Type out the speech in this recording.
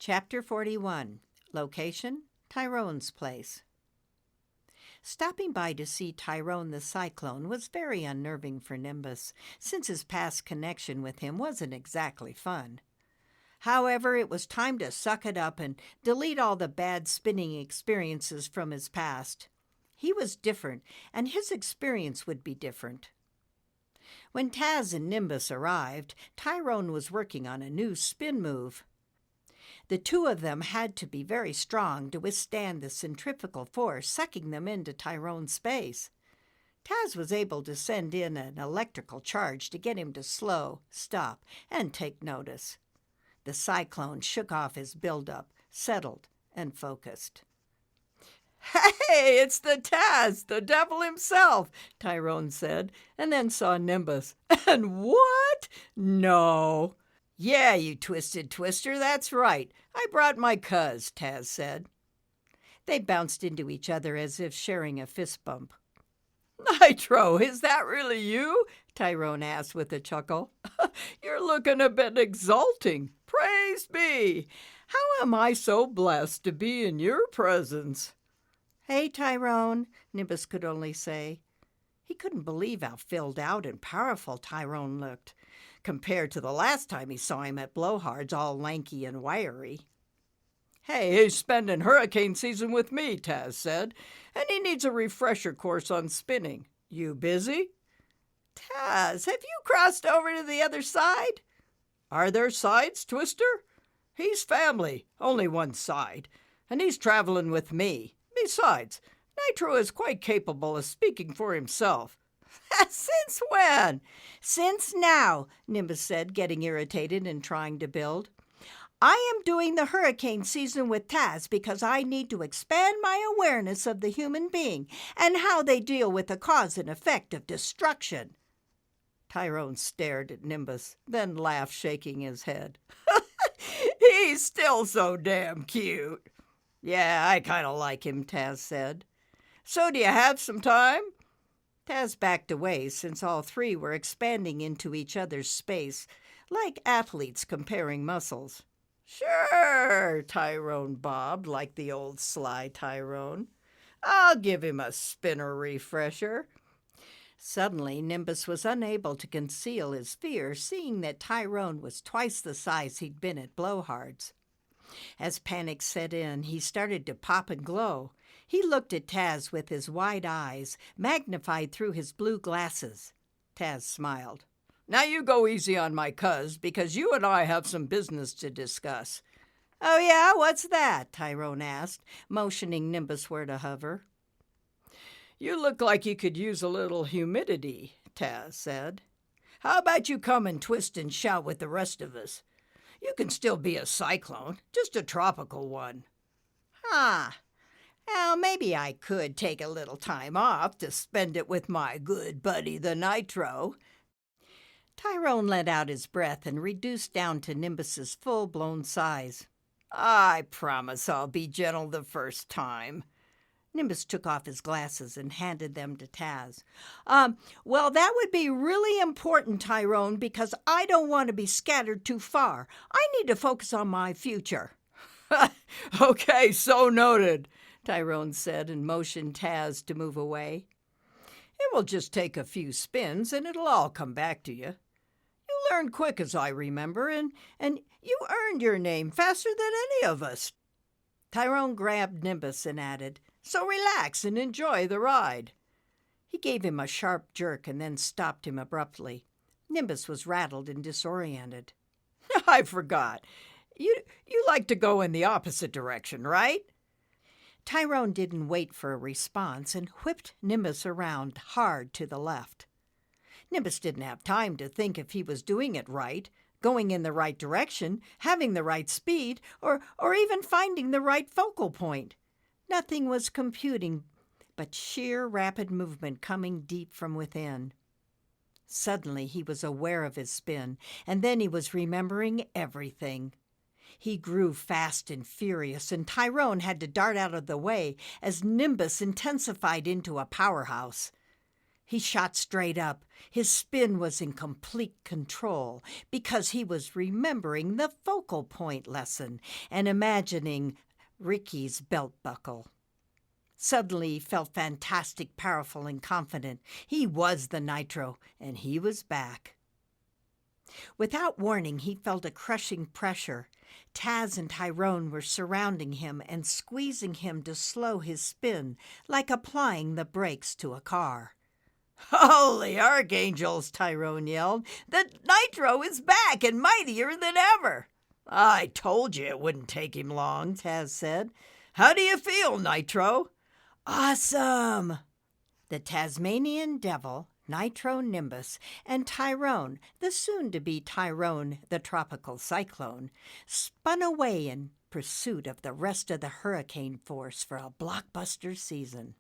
Chapter 41. Location, Tyron's place. Stopping by to see Tyron the Cyclone was very unnerving for Nimbus, since his past connection with him wasn't exactly fun. However, it was time to suck it up and delete all the bad spinning experiences from his past. He was different, and his experience would be different. When Taz and Nimbus arrived, Tyron was working on a new spin move. The two of them had to be very strong to withstand the centrifugal force sucking them into Tyron's space. Taz was able to send in an electrical charge to get him to slow, stop, and take notice. The cyclone shook off his buildup, settled, and focused. "Hey, it's the Taz, the devil himself," Tyron said, and then saw Nimbus. "And what? No." "Yeah, you twisted twister, that's right. I brought my cuz," Taz said. They bounced into each other as if sharing a fist bump. "Nitro, is that really you?" Tyron asked with a chuckle. "You're looking a bit exulting. Praise be! How am I so blessed to be in your presence?" "Hey, Tyron," Nimbus could only say. He couldn't believe how filled out and powerful Tyron looked, compared to the last time he saw him at Blowhard's, all lanky and wiry. "Hey, he's spending hurricane season with me," Taz said, "and he needs a refresher course on spinning. You busy?" "Taz, have you crossed over to the other side?" "Are there sides, Twister? He's family, only one side, and he's traveling with me. Besides, Nitro is quite capable of speaking for himself." "Since when?" "Since now," Nimbus said, getting irritated and trying to build. "I am doing the hurricane season with Taz because I need to expand my awareness of the human being and how they deal with the cause and effect of destruction." Tyron stared at Nimbus, then laughed, shaking his head. "He's still so damn cute." "Yeah, I kind of like him," Taz said. "So do you have some time?" Taz backed away, since all three were expanding into each other's space, like athletes comparing muscles. "Sure," Tyron bobbed, like the old sly Tyron. "I'll give him a spinner refresher." Suddenly, Nimbus was unable to conceal his fear, seeing that Tyron was twice the size he'd been at Blowhard's. As panic set in, he started to pop and glow. He looked at Taz with his wide eyes, magnified through his blue glasses. Taz smiled. "Now you go easy on my cuz, because you and I have some business to discuss." "Oh yeah, what's that?" Tyron asked, motioning Nimbus where to hover. "You look like you could use a little humidity," Taz said. "How about you come and twist and shout with the rest of us? You can still be a cyclone, just a tropical one." "Huh. Well, maybe I could take a little time off to spend it with my good buddy, the Nitro." Tyron let out his breath and reduced down to Nimbus's full-blown size. "I promise I'll be gentle the first time." Nimbus took off his glasses and handed them to Taz. Well, that would be really important, Tyron, because I don't want to be scattered too far. I need to focus on my future." "Okay, so noted," Tyron said and motioned Taz to move away. "It will just take a few spins and it'll all come back to you. You learn quick, as I remember, and you earned your name faster than any of us." Tyron grabbed Nimbus and added, "So relax and enjoy the ride." He gave him a sharp jerk and then stopped him abruptly. Nimbus was rattled and disoriented. "I forgot. You like to go in the opposite direction, right?" Tyron didn't wait for a response and whipped Nimbus around hard to the left. Nimbus didn't have time to think if he was doing it right, going in the right direction, having the right speed, or even finding the right focal point. Nothing was computing but sheer rapid movement coming deep from within. Suddenly he was aware of his spin, and then he was remembering everything. He grew fast and furious, and Tyron had to dart out of the way as Nimbus intensified into a powerhouse. He shot straight up. His spin was in complete control because he was remembering the focal point lesson and imagining Ricky's belt buckle. Suddenly he felt fantastic, powerful, and confident. He was the Nitro, and he was back. Without warning, he felt a crushing pressure. Taz and Tyron were surrounding him and squeezing him to slow his spin, like applying the brakes to a car. "Holy archangels!" Tyron yelled. "The Nitro is back and mightier than ever!" "I told you it wouldn't take him long," Taz said. "How do you feel, Nitro?" "Awesome!" The Tasmanian Devil, Nitro Nimbus, and Tyron, the soon-to-be Tyron the Tropical Cyclone, spun away in pursuit of the rest of the hurricane force for a blockbuster season.